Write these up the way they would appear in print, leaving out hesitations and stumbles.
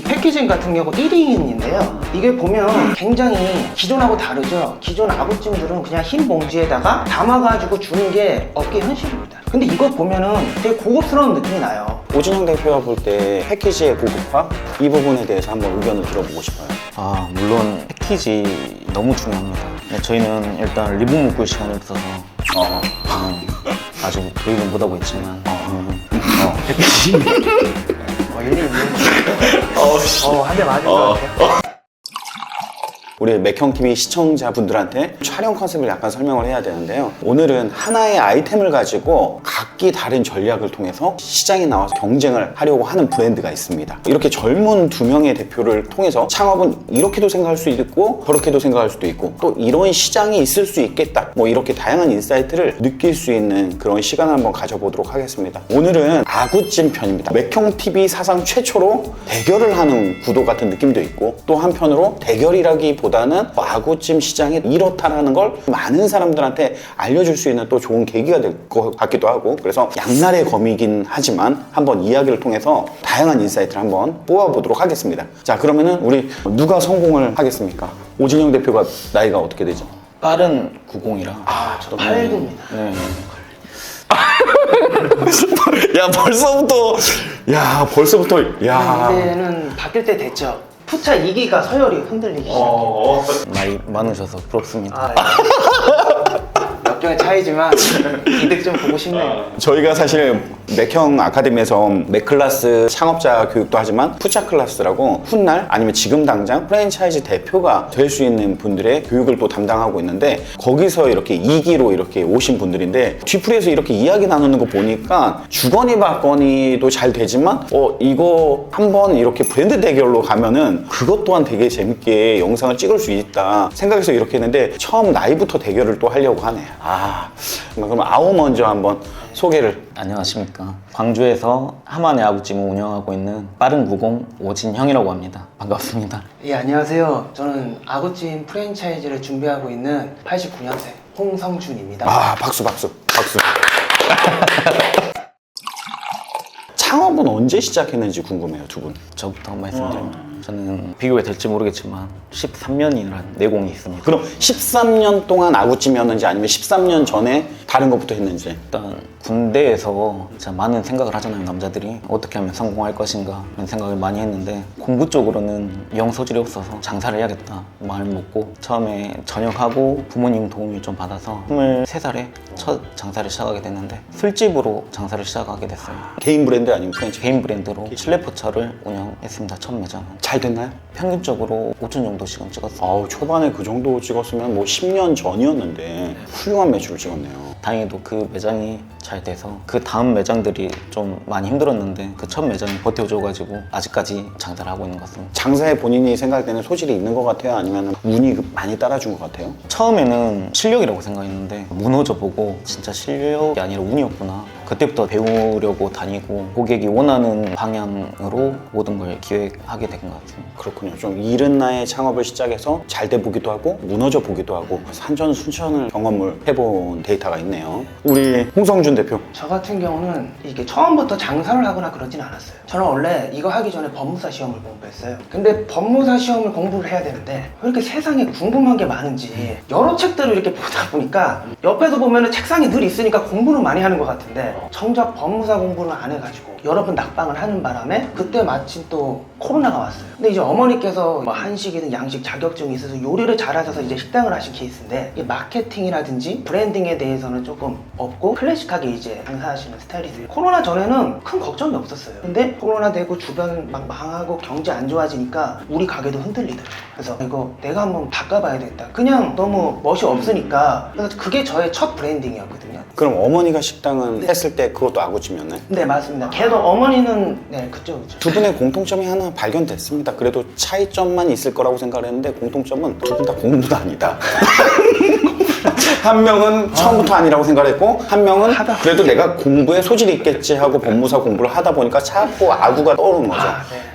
이 패키징 같은 경우 1인인데요. 이게 보면 굉장히 기존하고 다르죠. 기존 아구찜들은 그냥 흰 봉지에다가 담아가지고 주는 게 업계 현실입니다. 근데 이거 보면은 되게 고급스러운 느낌이 나요. 오진영 대표가 볼 때 패키지의 고급화? 이 부분에 대해서 한번 의견을 들어보고 싶어요. 물론 패키지 너무 중요합니다. 네, 저희는 일단 리본 묶을 시간이 없어서 아직 도입은 못하고 있지만 패키지 일일이 한 대 맞은 것 같아요. 우리 맥형TV 시청자분들한테 촬영 컨셉을 약간 설명을 해야 되는데요. 오늘은 하나의 아이템을 가지고 각기 다른 전략을 통해서 시장에 나와서 경쟁을 하려고 하는 브랜드가 있습니다. 이렇게 젊은 두 명의 대표를 통해서 창업은 이렇게도 생각할 수 있고 저렇게도 생각할 수도 있고 또 이런 시장이 있을 수 있겠다, 뭐 이렇게 다양한 인사이트를 느낄 수 있는 그런 시간을 한번 가져보도록 하겠습니다. 오늘은 아구찜 편입니다. 맥형TV 사상 최초로 대결을 하는 구도 같은 느낌도 있고 또 한편으로 대결이라기보다는 아구찜 시장이 이렇다라는 걸 많은 사람들한테 알려줄 수 있는 또 좋은 계기가 될 것 같기도 하고, 그래서 양날의 검이긴 하지만 한번 이야기를 통해서 다양한 인사이트를 한번 뽑아보도록 하겠습니다. 자, 그러면은 우리 누가 성공을 하겠습니까? 오진영 대표가 나이가 어떻게 되죠? 빠른 90이라 저 89입니다. 네. 벌써부터 이제는 바뀔 때 됐죠. 푸차 2기가 서열이 흔들리기 시작해요. 나이 많으셔서 부럽습니다. 역경의 차이지만 이득 좀 보고 싶네요. 저희가 사실 맥형 아카데미에서 맥클래스 창업자 교육도 하지만 푸차 클래스라고 훗날 아니면 지금 당장 프랜차이즈 대표가 될 수 있는 분들의 교육을 또 담당하고 있는데, 거기서 이렇게 2기로 이렇게 오신 분들인데 뒤풀이에서 이렇게 이야기 나누는 거 보니까 주거니 받거니도 잘 되지만 이거 한번 이렇게 브랜드 대결로 가면은 그것 또한 되게 재밌게 영상을 찍을 수 있다 생각해서 이렇게 했는데 처음 나이부터 대결을 또 하려고 하네요. 그럼 아우 먼저 한번 소개를. 안녕하십니까. 광주에서 하만의 아구찜을 운영하고 있는 빠른 90 오진형이라고 합니다. 반갑습니다. 예, 안녕하세요. 저는 아구찜 프랜차이즈를 준비하고 있는 89년생 홍성준입니다. 박수. 창업은 언제 시작했는지 궁금해요, 두 분. 저부터 말씀드리면 저는 비교가 될지 모르겠지만 13년이라는 내공이 있습니다. 그럼 13년 동안 아구찜이었는지 아니면 13년 전에 다른 것부터 했는지. 일단 군대에서 진짜 많은 생각을 하잖아요, 남자들이. 어떻게 하면 성공할 것인가 이런 생각을 많이 했는데 공부 쪽으로는 영 소질이 없어서 장사를 해야겠다 마음 먹고 처음에 전역하고 부모님 도움을 좀 받아서 23살에 첫 장사를 시작하게 됐는데 술집으로 장사를 시작하게 됐어요. 개인 브랜드 아니면 프랜차이즈? 개인 브랜드로 실내포차를 운영했습니다. 첫 매장은. 잘 됐나요? 평균적으로 5천 정도씩은 찍었어요. 초반에 그 정도 찍었으면 뭐 10년 전이었는데 훌륭한 매출을 찍었네요. 다행히도 그 매장이 잘 돼서 그 다음 매장들이 좀 많이 힘들었는데 그 첫 매장이 버텨줘가지고 아직까지 장사를 하고 있는 것 같습니다. 장사에 본인이 생각할 때는 소질이 있는 것 같아요? 아니면 운이 많이 따라준 것 같아요? 처음에는 실력이라고 생각했는데 무너져 보고 진짜 실력이 아니라 운이었구나. 그때부터 배우려고 다니고 고객이 원하는 방향으로 모든 걸 기획하게 된 것 같습니다. 그렇군요. 좀 이른 나이에 창업을 시작해서 잘 돼 보기도 하고 무너져 보기도 하고 산전수전을 경험을 해본 데이터가 있네요. 우리 홍성준 대표. 저 같은 경우는 이게 처음부터 장사를 하거나 그러진 않았어요. 저는 원래 이거 하기 전에 법무사 시험을 공부했어요. 근데 법무사 시험을 공부를 해야 되는데 왜 이렇게 세상에 궁금한 게 많은지 여러 책들을 이렇게 보다 보니까 옆에서 보면은 책상이 늘 있으니까 공부는 많이 하는 것 같은데 정작 법무사 공부를 안 해가지고 여러 번 낙방을 하는 바람에 그때 마침 또 코로나가 왔어요. 근데 이제 어머니께서 뭐 한식이든 양식 자격증이 있어서 요리를 잘하셔서 이제 식당을 하신 케이스인데 이 마케팅이라든지 브랜딩에 대해서는 조금 없고 클래식하게 이제 장사하시는 스타일이세요. 코로나 전에는 큰 걱정이 없었어요. 근데 코로나 되고 주변 막 망하고 경제 안 좋아지니까 우리 가게도 흔들리더라고요. 그래서 이거 내가 한번 바꿔봐야 되겠다. 그냥 너무 멋이 없으니까. 그래서 그게 저의 첫 브랜딩이었거든요. 그럼 어머니가 식당은 했을 때 그것도 아구찜이었나요? 네, 맞습니다. 걔도 어머니는 그쵸. 두 분의 공통점이 하나 발견됐습니다. 그래도 차이점만 있을 거라고 생각을 했는데 공통점은 두 분 다 공부도 아니다. 한 명은 처음부터 아니라고 생각했고 한 명은 그래도 내가 공부에 소질이 있겠지 하고 법무사 공부를 하다 보니까 자꾸 아구가 떠오르는 거죠.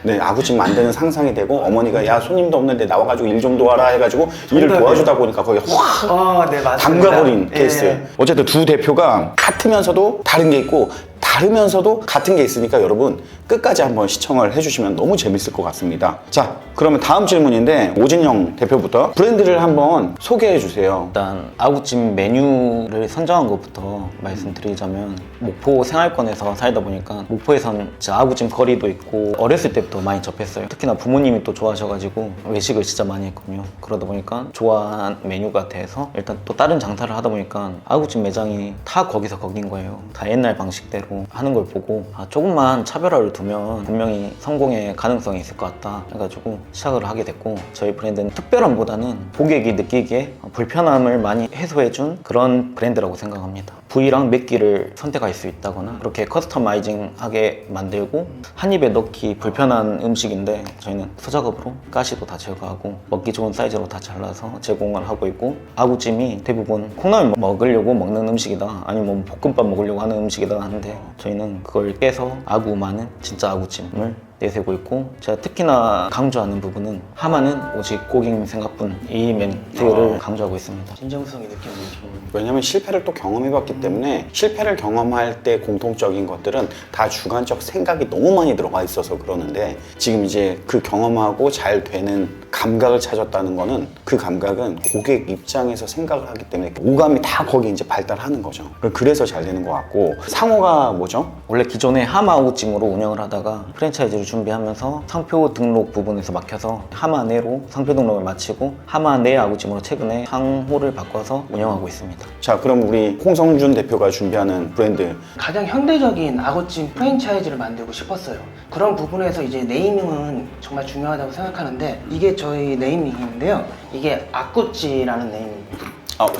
네, 아구찜 만드는 상상이 되고 어머니가 야 손님도 없는데 나와가지고 일 좀 도와라 해가지고 일을 도와주다 보니까 거기 확 네, 맞습니다. 담가버린 예. 케이스. 어쨌든 두 대표가 같으면서도 다른 게 있고 다르면서도 같은 게 있으니까 여러분 끝까지 한번 시청을 해주시면 너무 재밌을 것 같습니다. 자, 그러면 다음 질문인데 오진영 대표부터 브랜드를 한번 소개해 주세요. 일단 아구찜 메뉴를 선정한 것부터 말씀드리자면 목포 생활권에서 살다 보니까 목포에선 진짜 아구찜 거리도 있고 어렸을 때부터 많이 접했어요. 특히나 부모님이 또 좋아하셔가지고 외식을 진짜 많이 했거든요. 그러다 보니까 좋아하는 메뉴가 돼서 일단 또 다른 장사를 하다 보니까 아구찜 매장이 다 거기서 거긴 거예요. 다 옛날 방식대로 하는 걸 보고 조금만 차별화를 두면 분명히 성공의 가능성이 있을 것 같다 해가지고 시작을 하게 됐고, 저희 브랜드는 특별함보다는 고객이 느끼기에 불편함을 많이 해소해준 그런 브랜드라고 생각합니다. 부위랑 맵기를 선택할 수 있다거나 그렇게 커스터마이징하게 만들고 한 입에 넣기 불편한 음식인데 저희는 수작업으로 가시도 다 제거하고 먹기 좋은 사이즈로 다 잘라서 제공을 하고 있고, 아구찜이 대부분 콩나물 먹으려고 먹는 음식이다 아니면 뭐 볶음밥 먹으려고 하는 음식이다 하는데 저희는 그걸 깨서 아구 많은 진짜 아구찜을 내세우고 있고, 제가 특히나 강조하는 부분은 하마는 오직 고객님 생각뿐, 이 멘트를 강조하고 있습니다. 진정성이 느껴지죠. 왜냐면 실패를 또 경험해봤기 때문에 실패를 경험할 때 공통적인 것들은 다 주관적 생각이 너무 많이 들어가 있어서 그러는데, 지금 이제 그 경험하고 잘 되는 감각을 찾았다는 거는 그 감각은 고객 입장에서 생각을 하기 때문에 오감이 다 거기 이제 발달하는 거죠. 그래서 잘 되는 것 같고, 상호가 뭐죠? 원래 기존에 하마 아구찜으로 운영을 하다가 프랜차이즈를 준비하면서 상표 등록 부분에서 막혀서 하마 내로 상표 등록을 마치고 하마 내 아구찜으로 최근에 상호를 바꿔서 운영하고 있습니다. 자, 그럼 우리 홍성준 대표가 준비하는 브랜드 가장 현대적인 아구찜 프랜차이즈를 만들고 싶었어요. 그런 부분에서 이제 네이밍은 정말 중요하다고 생각하는데, 이게 저희 네이밍인데요. 이게 아꾸찌라는 네이밍입니다.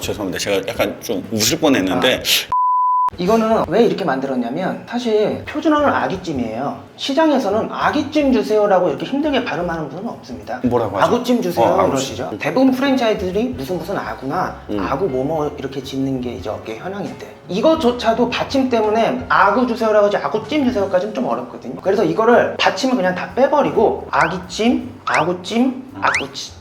죄송합니다. 제가 약간 좀 웃을 뻔했는데 이거는 왜 이렇게 만들었냐면, 사실 표준어는 아귀찜이에요. 시장에서는 아귀찜 주세요라고 이렇게 힘들게 발음하는 분은 없습니다. 뭐라고 하죠? 아구찜 주세요 아구찜. 이러시죠. 대부분 프랜차이즈들이 무슨 아구나 아구 뭐뭐 이렇게 짓는 게 이제 업계 현황인데, 이것조차도 받침 때문에 아구 주세요라고 하지 아구찜 주세요까지는 좀 어렵거든요. 그래서 이거를 받침을 그냥 다 빼버리고 아귀찜, 아구찜, 아구찜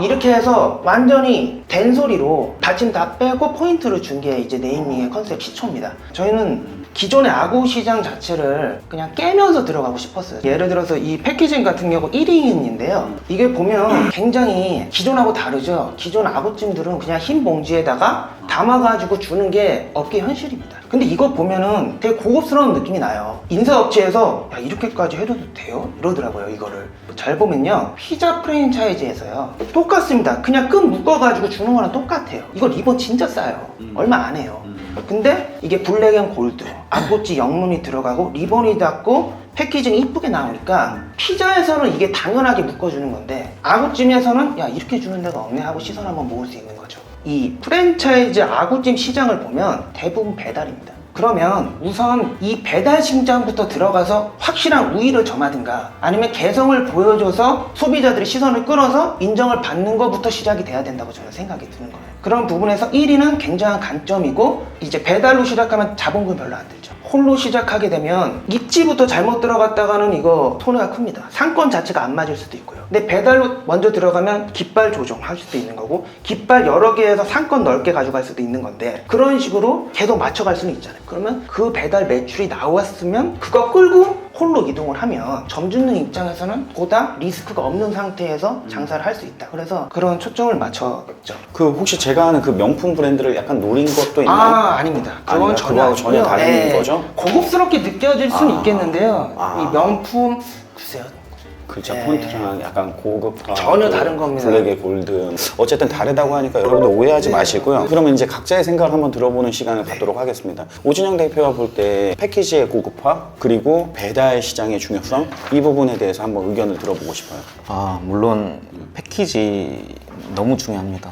이렇게 해서 완전히 된소리로 받침 다 빼고 포인트를 준 게 이제 네이밍의 컨셉 시초입니다. 저희는 기존의 아구 시장 자체를 그냥 깨면서 들어가고 싶었어요. 예를 들어서 이 패키징 같은 경우 1인인데요. 이게 보면 굉장히 기존하고 다르죠. 기존 아구찜들은 그냥 흰 봉지에다가 담아가지고 주는 게 업계 현실입니다. 근데 이거 보면은 되게 고급스러운 느낌이 나요. 인쇄업체에서 야, 이렇게까지 해도 돼요? 이러더라고요. 이거를 잘 보면요, 피자 프랜차이즈에서요 똑같습니다. 그냥 끈 묶어가지고 주는 거랑 똑같아요. 이거 리본 진짜 싸요. 얼마 안 해요. 근데 이게 블랙 앤 골드, 아구찜 영문이 들어가고 리본이 닿고 패키징이 이쁘게 나오니까 피자에서는 이게 당연하게 묶어주는 건데, 아구찜에서는 야, 이렇게 주는 데가 없네 하고 시선 한번 모을 수 있는 거죠. 이 프랜차이즈 아구찜 시장을 보면 대부분 배달입니다. 그러면 우선 이 배달 시장부터 들어가서 확실한 우위를 점하든가 아니면 개성을 보여줘서 소비자들의 시선을 끌어서 인정을 받는 것부터 시작이 돼야 된다고 저는 생각이 드는 거예요. 그런 부분에서 1위는 굉장한 강점이고, 이제 배달로 시작하면 자본금 별로 안 들죠. 홀로 시작하게 되면 입지부터 잘못 들어갔다가는 이거 손해가 큽니다. 상권 자체가 안 맞을 수도 있고요. 근데 배달로 먼저 들어가면 깃발 조정할 수도 있는 거고, 깃발 여러 개에서 상권 넓게 가져갈 수도 있는 건데, 그런 식으로 계속 맞춰갈 수는 있잖아요. 그러면 그 배달 매출이 나왔으면 그거 끌고 홀로 이동을 하면 점 주는 입장에서는 보다 리스크가 없는 상태에서 장사를 할 수 있다. 그래서 그런 초점을 맞췄죠. 그 혹시 제가 아는 그 명품 브랜드를 약간 노린 것도 있나요? 아닙니다. 그건 아니요, 전혀 그거하고 전혀 아니고요. 다른 거죠? 고급스럽게 느껴질 수는 있겠는데요. 아. 이 명품, 글쎄요. 글자 네. 폰트랑 약간 고급화, 전혀 다른 겁니다. 블랙의 골드, 어쨌든 다르다고 하니까 여러분들 오해하지 마시고요. 그러면 이제 각자의 생각을 한번 들어보는 시간을 갖도록 하겠습니다. 오진영 대표가 볼 때 패키지의 고급화 그리고 배달 시장의 중요성, 이 부분에 대해서 한번 의견을 들어보고 싶어요. 물론 패키지 너무 중요합니다.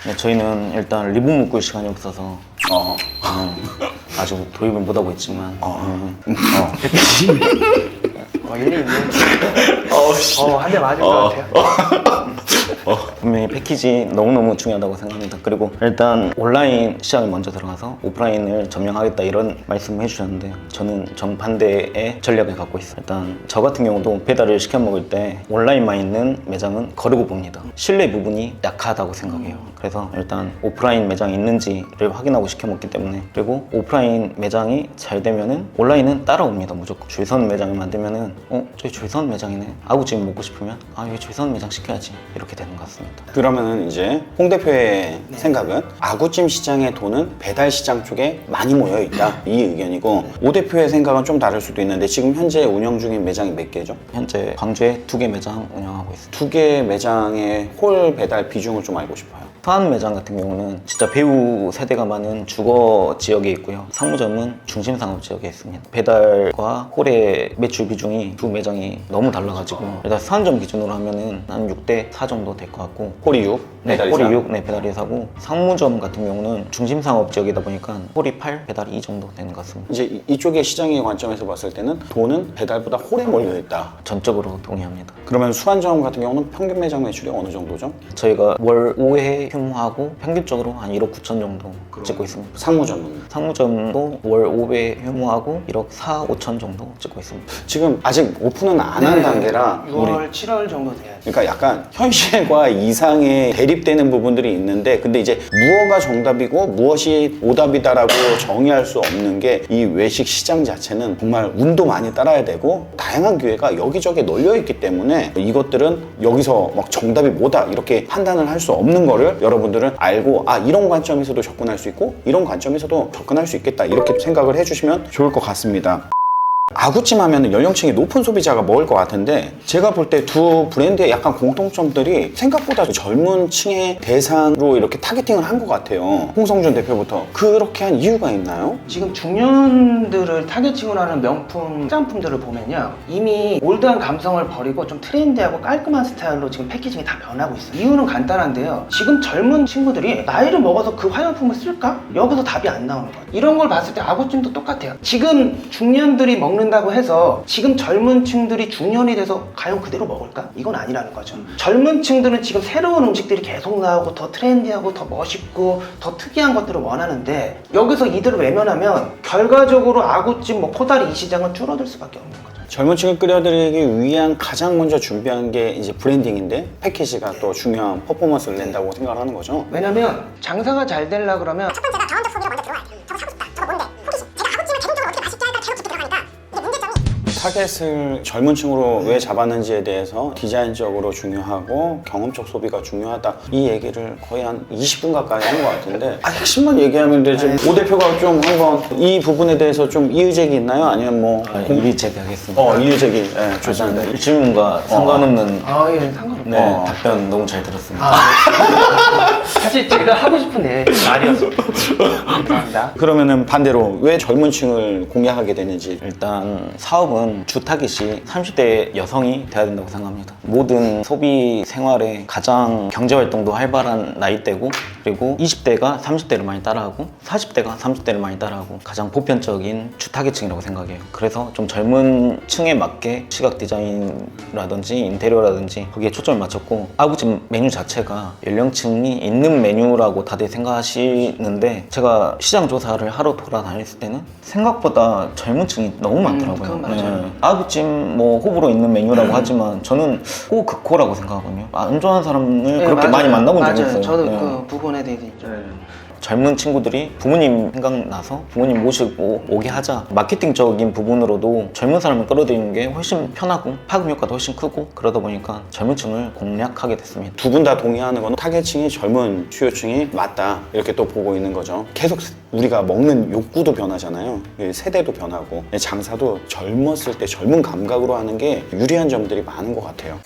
근데 저희는 일단 리본 묶을 시간이 없어서 아직 도입을 못하고 있지만 패키지 일리 있네. 한 대 맞을 것 같아요. 분명히 패키지 너무너무 중요하다고 생각합니다. 그리고 일단 온라인 시장에 먼저 들어가서 오프라인을 점령하겠다 이런 말씀을 해주셨는데 저는 정반대의 전략을 갖고 있어요. 일단 저 같은 경우도 배달을 시켜 먹을 때 온라인만 있는 매장은 거르고 봅니다. 신뢰 부분이 약하다고 생각해요. 그래서 일단 오프라인 매장이 있는지를 확인하고 시켜 먹기 때문에, 그리고 오프라인 매장이 잘 되면은 온라인은 따라옵니다. 무조건 줄 서는 매장을 만들면은 저기 줄 서는 매장이네, 아구찜 먹고 싶으면 여기 줄 서는 매장 시켜야지, 이렇게 되는 것 같습니다. 그러면은 이제 홍 대표의 생각은 아구찜 시장의 돈은 배달 시장 쪽에 많이 모여 있다, 이 의견이고, 오 대표의 생각은 좀 다를 수도 있는데 지금 현재 운영 중인 매장이 몇 개죠? 현재 광주에 2개 매장 운영하고 있습니다. 2개 매장의 홀 배달 비중을 좀 알고 싶어요. 서안 매장 같은 경우는 진짜 배우 세대가 많은 주거 지역에 있고요. 상무점은 중심상업 지역에 있습니다. 배달과 홀의 매출 비중이 두 매장이 너무 달라가지고 일단 서안점 기준으로 하면은 한 6대4 정도 될 것 같고, 홀이 6, 네, 배달이 홀이 4. 6, 네, 배달이 4고, 상무점 같은 경우는 중심상업 지역이다 보니까 홀이 8, 배달이 2 정도 되는 것 같습니다. 이제 이쪽의 시장의 관점에서 봤을 때는 돈은 배달보다 홀에 몰려 있다. 전적으로 동의합니다. 그러면 수완점 같은 경우는 평균 매장 매출이 어느 정도죠? 저희가 월 5회 휴무하고 평균적으로 한 1억 9천 정도 찍고 있습니다. 상무점은? 상무점도 월 5회 휴무하고 1억 4, 5천 정도 찍고 있습니다. 지금 아직 오픈은 안 한 단계라 6월, 7월 정도 돼야지. 그러니까 약간 현실과 이상의 대립되는 부분들이 있는데, 근데 이제 무엇가 정답이고 무엇이 오답이다라고 정의할 수 없는 게 이 외식 시장 자체는 정말 운도 많이 따라야 되고 다양한 기회가 여기저기 널려 있기 때문에 이것들은 여기서 막 정답이 뭐다 이렇게 판단을 할 수 없는 거를 여러분들은 알고, 이런 관점에서도 접근할 수 있고 이런 관점에서도 접근할 수 있겠다, 이렇게 생각을 해주시면 좋을 것 같습니다. 아구찜 하면 연령층이 높은 소비자가 먹을 것 같은데, 제가 볼 때 두 브랜드의 약간 공통점들이 생각보다 젊은 층의 대상으로 이렇게 타겟팅을 한 것 같아요. 홍성준 대표부터 그렇게 한 이유가 있나요? 지금 중년들을 타겟팅으로 하는 명품 화장품들을 보면요, 이미 올드한 감성을 버리고 좀 트렌디하고 깔끔한 스타일로 지금 패키징이 다 변하고 있어요. 이유는 간단한데요, 지금 젊은 친구들이 나이를 먹어서 그 화장품을 쓸까? 여기서 답이 안 나오는 거예요. 이런 걸 봤을 때 아구찜도 똑같아요. 지금 중년들이 먹는다고 해서 지금 젊은 층들이 중년이 돼서 과연 그대로 먹을까? 이건 아니라는 거죠. 젊은 층들은 지금 새로운 음식들이 계속 나오고 더 트렌디하고 더 멋있고 더 특이한 것들을 원하는데, 여기서 이들을 외면하면 결과적으로 아구찜, 코다리 이 시장은 줄어들 수밖에 없는 거죠. 젊은 층을 끌어들이기 위한 가장 먼저 준비한 게 이제 브랜딩인데, 패키지가 또 중요한 퍼포먼스를 낸다고 생각을 하는 거죠. 왜냐면 장사가 잘 되려 그러면 첫 번째가 자원적 소비로 먼저 들어와야 돼요. 저거 사고 싶다. 저거 뭔데? 호기심. 제가 아구찜을 개인적으로 어떻게 맛있게 할까 계속 짚고 들어가니까 이게 문제점이. 타겟을 젊은 층으로 왜 잡았는지에 대해서 디자인적으로 중요하고 경험적 소비가 중요하다, 이 얘기를 거의 한 20분 가까이 한 것 같은데, 핵심만 얘기하면 되지. 오 대표가 좀 한번 이 부분에 대해서 좀 이의제기 있나요? 아니면 뭐 이의 제기하겠습니다. 이의제기. 좋습니다. 이 질문과 상관없는 예, 상관없고. 네, 답변 너무 잘 들었습니다. 사실 제가 하고 싶은 말이었어. 감사합니다. 그러면은 반대로 왜 젊은 층을 공략하게 되는지. 일단 사업은 주 타깃이 30대 여성이 돼야 된다고 생각합니다. 모든 소비 생활에 가장 경제활동도 활발한 나이대고, 그리고 20대가 30대를 많이 따라하고 40대가 30대를 많이 따라하고 가장 보편적인 주 타깃층이라고 생각해요. 그래서 좀 젊은 층에 맞게 시각 디자인이라든지 인테리어라든지 거기에 초점을 맞췄고, 아구찜 메뉴 자체가 연령층이 있는 메뉴라고 다들 생각하시는데, 제가 시장 조사를 하러 돌아다녔을 때는 생각보다 젊은 층이 너무 많더라고요. 그건 맞아요. 아구찜 호불호 있는 메뉴라고 하지만 저는 극호라고 생각하거든요. 안 좋아하는 사람을 그렇게 맞아요. 많이 만나본 적이 맞아요. 없어요. 저도 네. 그 부분에 대해서 젊은 친구들이 부모님 생각나서 부모님 모시고 오게 하자, 마케팅적인 부분으로도 젊은 사람을 끌어들이는 게 훨씬 편하고 파급 효과도 훨씬 크고, 그러다 보니까 젊은 층을 공략하게 됐습니다. 두 분 다 동의하는 건 타겟층이 젊은 수요층이 맞다, 이렇게 또 보고 있는 거죠. 계속 우리가 먹는 욕구도 변하잖아요. 세대도 변하고 장사도 젊었을 때 젊은 감각으로 하는 게 유리한 점들이 많은 것 같아요.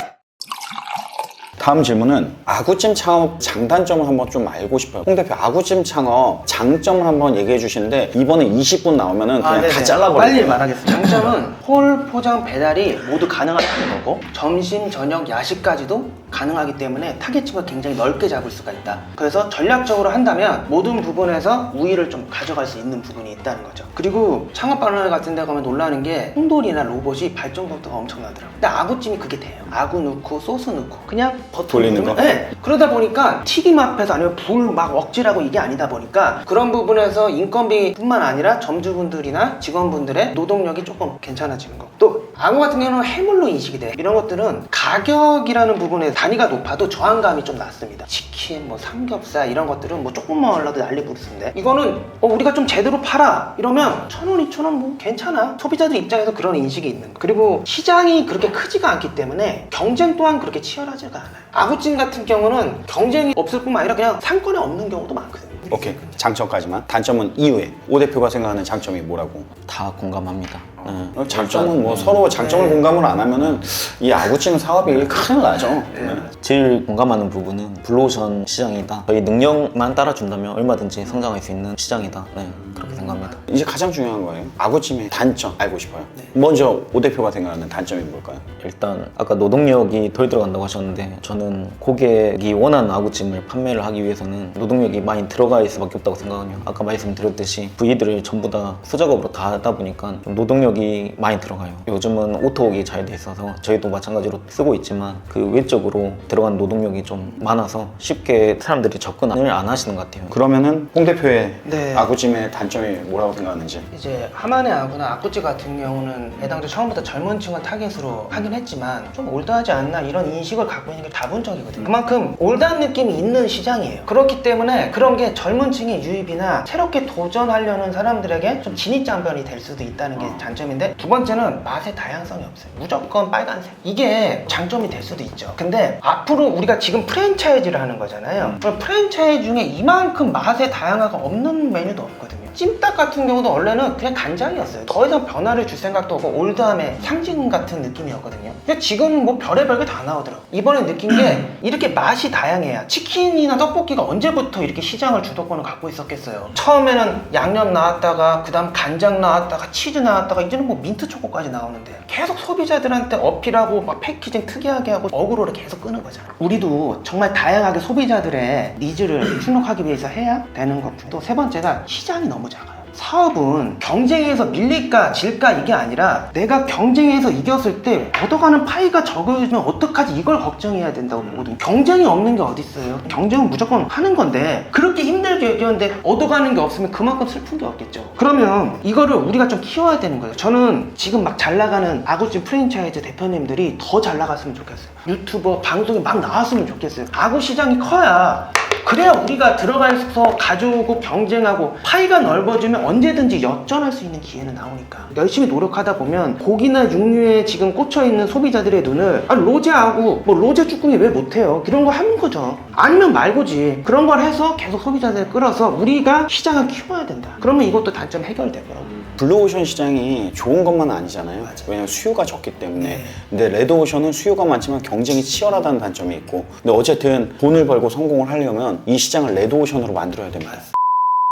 다음 질문은 아구찜 창업 장단점을 한번 좀 알고 싶어요. 홍 대표, 아구찜 창업 장점을 한번 얘기해 주시는데 이번에 20분 나오면은 그냥 다 잘라버릴게요. 빨리 말하겠습니다. 장점은 홀 포장 배달이 모두 가능하다는 거고, 점심, 저녁, 야식까지도 가능하기 때문에 타겟층을 굉장히 넓게 잡을 수가 있다. 그래서 전략적으로 한다면 모든 부분에서 우위를 좀 가져갈 수 있는 부분이 있다는 거죠. 그리고 창업박람회 같은 데 가면 놀라는 게 홍돌이나 로봇이 발전 속도가 엄청나더라고요. 근데 아구찜이 그게 돼요. 아구 넣고 소스 넣고 그냥 버튼 돌리는 거? 네. 그러다 보니까 튀김 앞에서 아니면 불 막 억지라고 이게 아니다 보니까 그런 부분에서 인건비뿐만 아니라 점주분들이나 직원분들의 노동력이 조금 괜찮아지는 거. 또 아구 같은 경우는 해물로 인식이 돼. 이런 것들은 가격이라는 부분에 단위가 높아도 저항감이 좀 낮습니다. 치킨, 뭐 삼겹살 이런 것들은 뭐 조금만 올라도 난리 부르는데 이거는 우리가 좀 제대로 팔아 이러면 1,000원, 2,000원 뭐 괜찮아. 소비자들 입장에서 그런 인식이 있는 거. 그리고 시장이 그렇게 크지가 않기 때문에 경쟁 또한 그렇게 치열하지가 않아요. 아구찜 같은 경우는 경쟁이 없을 뿐만 아니라 그냥 상권에 없는 경우도 많거든요. 오케이, 장점까지만. 단점은 이후에 오 대표가 생각하는 장점이 뭐라고? 다 공감합니다. 네. 장점은 뭐 서로 장점을 공감을 안 하면은 이 아구찜 사업이 큰일 나죠. 네. 제일 공감하는 부분은 블루오션 시장이다. 저희 능력만 따라준다면 얼마든지 성장할 수 있는 시장이다. 네, 그렇게 생각합니다. 이제 가장 중요한 거예요. 아구찜의 단점 알고 싶어요. 먼저 오 대표가 생각하는 단점이 뭘까요? 일단 아까 노동력이 덜 들어간다고 하셨는데 저는 고객이 원하는 아구찜을 판매를 하기 위해서는 노동력이 많이 들어갈 수밖에 없다고 생각해요. 아까 말씀드렸듯이 부위들을 전부 다 수작업으로 다 하다 보니까 좀 노동력이 많이 들어가요. 요즘은 오토옥이 잘 돼 있어서 저희도 마찬가지로 쓰고 있지만 그 외적으로 들어간 노동력이 좀 많아서 쉽게 사람들이 접근을 안 하시는 것 같아요. 그러면은 홍 대표의 네. 아구찜의 단점이 뭐라고 생각하는지. 이제 하만의 아구나 아구찜 같은 경우는 애당초 처음부터 젊은 층을 타겟으로 하긴 했지만 좀 올드하지 않나 이런 인식을 갖고 있는 게 다분적이거든요. 그만큼 올드한 느낌이 있는 시장이에요. 그렇기 때문에 그런 게 젊은 층의 유입이나 새롭게 도전하려는 사람들에게 좀 진입장벽이 될 수도 있다는 게 장점인데, 두 번째는 맛의 다양성이 없어요. 무조건 빨간색. 이게 장점이 될 수도 있죠. 근데 앞으로 우리가 지금 프랜차이즈를 하는 거잖아요. 그럼 프랜차이즈 중에 이만큼 맛의 다양화가 없는 메뉴도 없거든요. 찜닭 같은 경우도 원래는 그냥 간장이었어요. 더 이상 변화를 줄 생각도 없고 올드함의 상징 같은 느낌이었거든요. 근데 지금 뭐 별의별 게 다 나오더라고요. 이번에 느낀 게 이렇게 맛이 다양해야 치킨이나 떡볶이가 언제부터 이렇게 시장을 주도권을 갖고 있었겠어요. 처음에는 양념 나왔다가 그 다음 간장 나왔다가 치즈 나왔다가 이제는 뭐 민트 초코까지 나오는데 계속 소비자들한테 어필하고 막 패키징 특이하게 하고 어그로를 계속 끄는 거잖아요. 우리도 정말 다양하게 소비자들의 니즈를 충족하기 위해서 해야 되는 거고, 또 세 번째가 시장이 너무 작아요. 사업은 경쟁에서 밀릴까 질까 이게 아니라 내가 경쟁에서 이겼을 때 얻어가는 파이가 적어지면 어떡하지 이걸 걱정해야 된다고 보거든요. 경쟁이 없는 게 어딨어요. 경쟁은 무조건 하는 건데 그렇게 힘들게 이겼는데 얻어가는 게 없으면 그만큼 슬픈 게 없겠죠. 그러면 이거를 우리가 좀 키워야 되는 거예요. 저는 지금 막 잘 나가는 아구찜 프랜차이즈 대표님들이 더 잘 나갔으면 좋겠어요. 유튜버 방송에 막 나왔으면 좋겠어요. 아구 시장이 커야, 그래야 우리가 들어가서 가져오고 경쟁하고 파이가 넓어지면 언제든지 역전할 수 있는 기회는 나오니까 열심히 노력하다 보면 고기나 육류에 지금 꽂혀있는 소비자들의 눈을 로제하고 뭐 로제 쭈꾸미 왜 못해요? 이런 거 하는 거죠. 아니면 말고지. 그런 걸 해서 계속 소비자들을 끌어서 우리가 시장을 키워야 된다. 그러면 이것도 단점 해결되더라고요. 블루오션 시장이 좋은 것만 아니잖아요. 왜냐면 수요가 적기 때문에. 근데 레드오션은 수요가 많지만 경쟁이 치열하다는 단점이 있고, 근데 어쨌든 돈을 벌고 성공을 하려면 이 시장을 레드오션으로 만들어야 됩니다.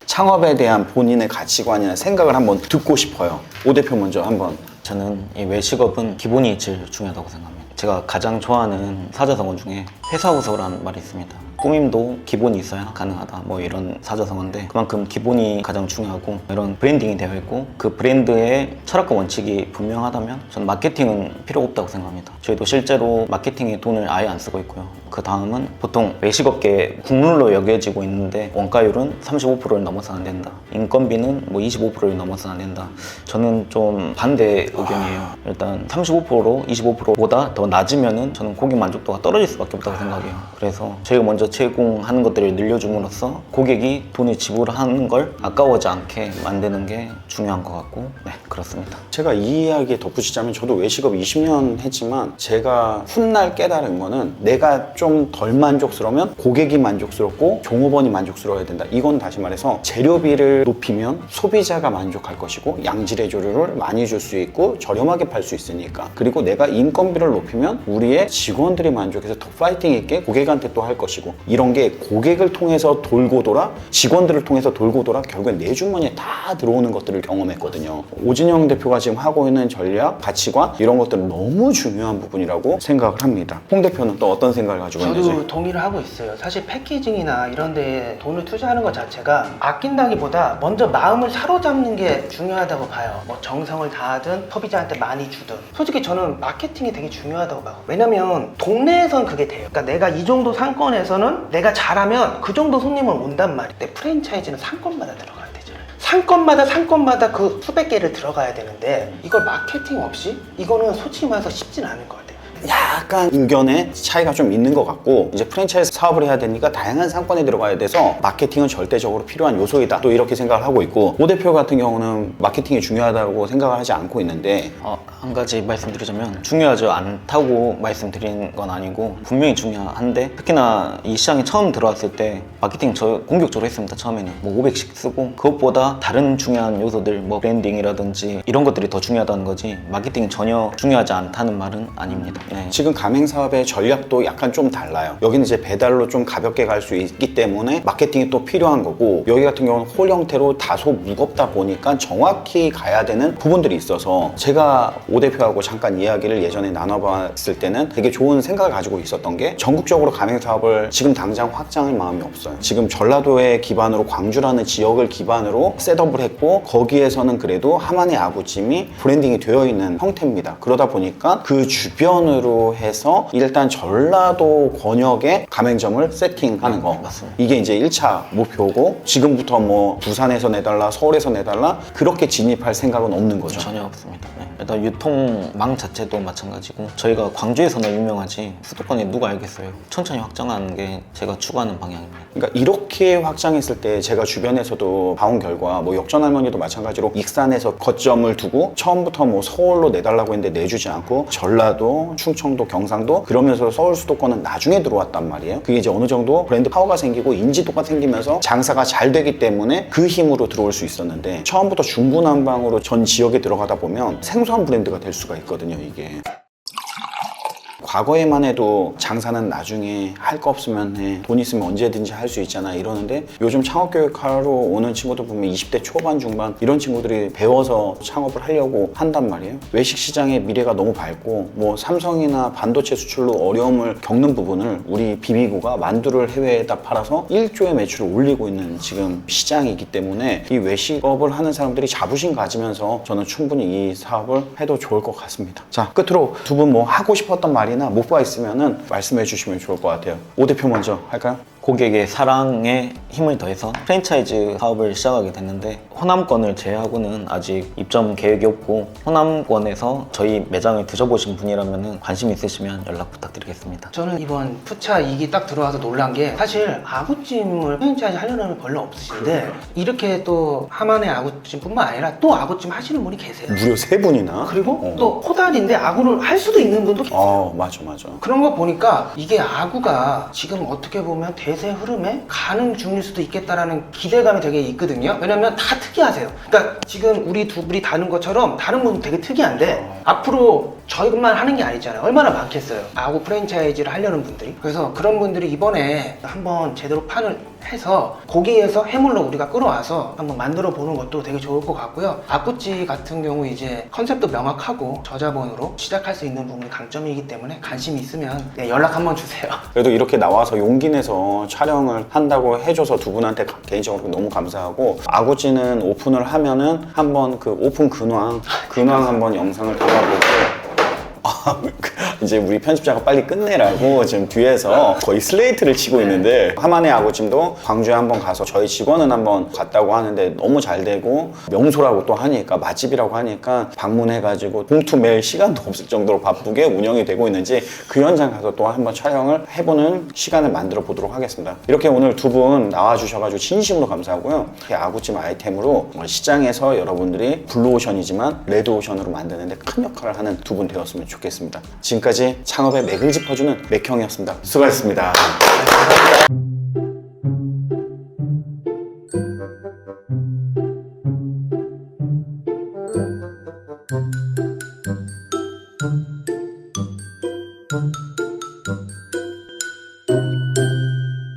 창업에 대한 본인의 가치관이나 생각을 한번 듣고 싶어요. 오 대표 먼저 한번. 저는 이 외식업은 기본이 제일 중요하다고 생각합니다. 제가 가장 좋아하는 사자성어 중에 회사우서라는 말이 있습니다. 꾸밈도 기본이 있어야 가능하다, 뭐 이런 사자성어인데 그만큼 기본이 가장 중요하고 이런 브랜딩이 되어 있고 그 브랜드의 철학과 원칙이 분명하다면 저는 마케팅은 필요 없다고 생각합니다. 저희도 실제로 마케팅에 돈을 아예 안 쓰고 있고요. 그 다음은 보통 외식업계 국룰로 여겨지고 있는데 원가율은 35%를 넘어서는 안 된다, 인건비는 뭐 25%를 넘어서는 안 된다. 저는 좀 반대 의견이에요. 일단 35%, 25%보다 더 낮으면은 저는 고객 만족도가 떨어질 수밖에 없다고 생각해요. 그래서 저희가 먼저 제공하는 것들을 늘려줌으로써 고객이 돈을 지불하는 걸 아까워하지 않게 만드는 게 중요한 것 같고, 네, 그렇습니다. 제가 이 이야기에 덧붙이자면 저도 외식업 20년 했지만 제가 훗날 깨달은 거는 내가 좀 덜 만족스러우면 고객이 만족스럽고 종업원이 만족스러워야 된다. 이건 다시 말해서 재료비를 높이면 소비자가 만족할 것이고 양질의 재료를 많이 줄 수 있고 저렴하게 팔 수 있으니까, 그리고 내가 인건비를 높이면 우리의 직원들이 만족해서 더 파이팅 있게 고객한테 또 할 것이고, 이런 게 고객을 통해서 돌고 돌아 직원들을 통해서 돌고 돌아 결국엔 내 주머니에 다 들어오는 것들을 경험했거든요. 오진영 대표가 지금 하고 있는 전략, 가치관 이런 것들은 너무 중요한 부분이라고 생각을 합니다. 홍 대표는 또 어떤 생각을 가지고 있는지? 저도 동의를 하고 있어요. 사실 패키징이나 이런 데에 돈을 투자하는 것 자체가 아낀다기보다 먼저 마음을 사로잡는 게 중요하다고 봐요. 뭐 정성을 다하든 소비자한테 많이 주든. 솔직히 저는 마케팅이 되게 중요하다고 봐요. 왜냐면 동네에선 그게 돼요. 그러니까 내가 이 정도 상권에서는 내가 잘하면 그 정도 손님은 온단 말이에요. 근데 프랜차이즈는 상권마다 들어가야 되잖아요. 상권마다 그 수백 개를 들어가야 되는데 이걸 마케팅 없이 이거는 솔직히 말해서 쉽진 않을 것 같아요. 약간 인견의 차이가 좀 있는 것 같고, 이제 프랜차이즈 사업을 해야 되니까 다양한 상권에 들어가야 돼서 마케팅은 절대적으로 필요한 요소이다, 또 이렇게 생각을 하고 있고, 오 대표 같은 경우는 마케팅이 중요하다고 생각을 하지 않고 있는데 한 가지 말씀드리자면 중요하지 않다고 말씀드린 건 아니고 분명히 중요한데, 특히나 이 시장에 처음 들어왔을 때 마케팅 저 공격적으로 했습니다. 처음에는 뭐 500씩 쓰고, 그것보다 다른 중요한 요소들 뭐 브랜딩이라든지 이런 것들이 더 중요하다는 거지, 마케팅이 전혀 중요하지 않다는 말은 아닙니다. 네. 지금 가맹사업의 전략도 약간 좀 달라요. 여기는 이제 배달로 좀 가볍게 갈 수 있기 때문에 마케팅이 또 필요한 거고, 여기 같은 경우는 홀 형태로 다소 무겁다 보니까 정확히 가야 되는 부분들이 있어서, 제가 오 대표하고 잠깐 이야기를 예전에 나눠봤을 때는 되게 좋은 생각을 가지고 있었던 게, 전국적으로 가맹사업을 지금 당장 확장할 마음이 없어요. 지금 전라도에 기반으로 광주라는 지역을 기반으로 셋업을 했고, 거기에서는 그래도 하만의 아구찜이 브랜딩이 되어 있는 형태입니다. 그러다 보니까 그 주변으로 해서 일단 전라도 권역에 가맹점을 세팅하는 거, 맞습니다. 이게 이제 1차 목표고, 지금부터 뭐 부산에서 내달라, 서울에서 내달라 그렇게 진입할 생각은 없는 거죠. 전혀 없습니다. 네. 일단 유통망 자체도 마찬가지고, 저희가 광주에서는 유명하지 수도권에 누가 알겠어요. 천천히 확장하는 게 제가 추구하는 방향입니다. 그러니까 이렇게 확장했을 때 제가 주변에서도 봐온 결과, 뭐 역전할머니도 마찬가지로 익산에서 거점을 두고 처음부터 뭐 서울로 내달라고 했는데 내주지 않고, 전라도, 충청도, 경상도, 그러면서 서울 수도권은 나중에 들어왔단 말이에요. 그게 이제 어느 정도 브랜드 파워가 생기고 인지도가 생기면서 장사가 잘 되기 때문에 그 힘으로 들어올 수 있었는데, 처음부터 중구난방으로 전 지역에 들어가다 보면 생소한 브랜드가 될 수가 있거든요, 이게. 과거에만 해도 장사는 나중에 할 거 없으면 해, 돈 있으면 언제든지 할 수 있잖아 이러는데, 요즘 창업교육하러 오는 친구들 보면 20대 초반 중반 이런 친구들이 배워서 창업을 하려고 한단 말이에요. 외식 시장의 미래가 너무 밝고, 뭐 삼성이나 반도체 수출로 어려움을 겪는 부분을 우리 비비고가 만두를 해외에다 팔아서 1조의 매출을 올리고 있는 지금 시장이기 때문에, 이 외식업을 하는 사람들이 자부심 가지면서 저는 충분히 이 사업을 해도 좋을 것 같습니다. 자, 끝으로 두 분 뭐 하고 싶었던 말이나 목표가 있으면은 말씀해 주시면 좋을 것 같아요. 오 대표 먼저 할까요? 고객의 사랑에 힘을 더해서 프랜차이즈 사업을 시작하게 됐는데, 호남권을 제외하고는 아직 입점 계획이 없고, 호남권에서 저희 매장을 드셔보신 분이라면 관심 있으시면 연락 부탁드리겠습니다. 저는 이번 푸차 2기 딱 들어와서 놀란 게, 사실 아구찜을 프랜차이즈 하려는 분 별로 없으신데 이렇게 또 하만의 아구찜뿐만 아니라 또 아구찜 하시는 분이 계세요. 무려 3분이나. 그리고 또 코다리인데 아구를 할 수도 있는 분도 계세요. 맞아. 그런 거 보니까 이게 아구가 지금 어떻게 보면 대세 흐름에 가는 중일 수도 있겠다라는 기대감이 되게 있거든요. 왜냐면 다 특이하세요. 그러니까 지금 우리 두 분이 다른 것처럼 다른 분은 되게 특이한데, 앞으로 저희만 하는 게 아니잖아요. 얼마나 많겠어요, 아구 프랜차이즈를 하려는 분들이. 그래서 그런 분들이 이번에 한번 제대로 판을 해서 거기에서 해물로 우리가 끌어와서 한번 만들어 보는 것도 되게 좋을 것 같고요. 아구찌 같은 경우 이제 컨셉도 명확하고 저자본으로 시작할 수 있는 부분이 강점이기 때문에 관심 있으면 연락 한번 주세요. 그래도 이렇게 나와서 용기 내서 촬영을 한다고 해줘서 두 분한테 개인적으로 너무 감사하고, 아구찌는 오픈을 하면은 한번 그 오픈 근황 한번 영상을 담아보고, 이제 우리 편집자가 빨리 끝내라고 지금 뒤에서 거의 슬레이트를 치고 있는데, 하만의 아구찜도 광주에 한번 가서, 저희 직원은 한번 갔다고 하는데 너무 잘 되고 명소라고 또 하니까, 맛집이라고 하니까 방문해가지고 봉투 맬 시간도 없을 정도로 바쁘게 운영이 되고 있는지 그 현장 가서 또 한번 촬영을 해보는 시간을 만들어 보도록 하겠습니다. 이렇게 오늘 두 분 나와주셔가지고 진심으로 감사하고요. 이렇게 아구찜 아이템으로 시장에서 여러분들이 블루오션이지만 레드오션으로 만드는데 큰 역할을 하는 두 분 되었으면 좋겠습니다. 지금까지 창업의 맥을 짚어주는 맥형이었습니다. 수고하셨습니다.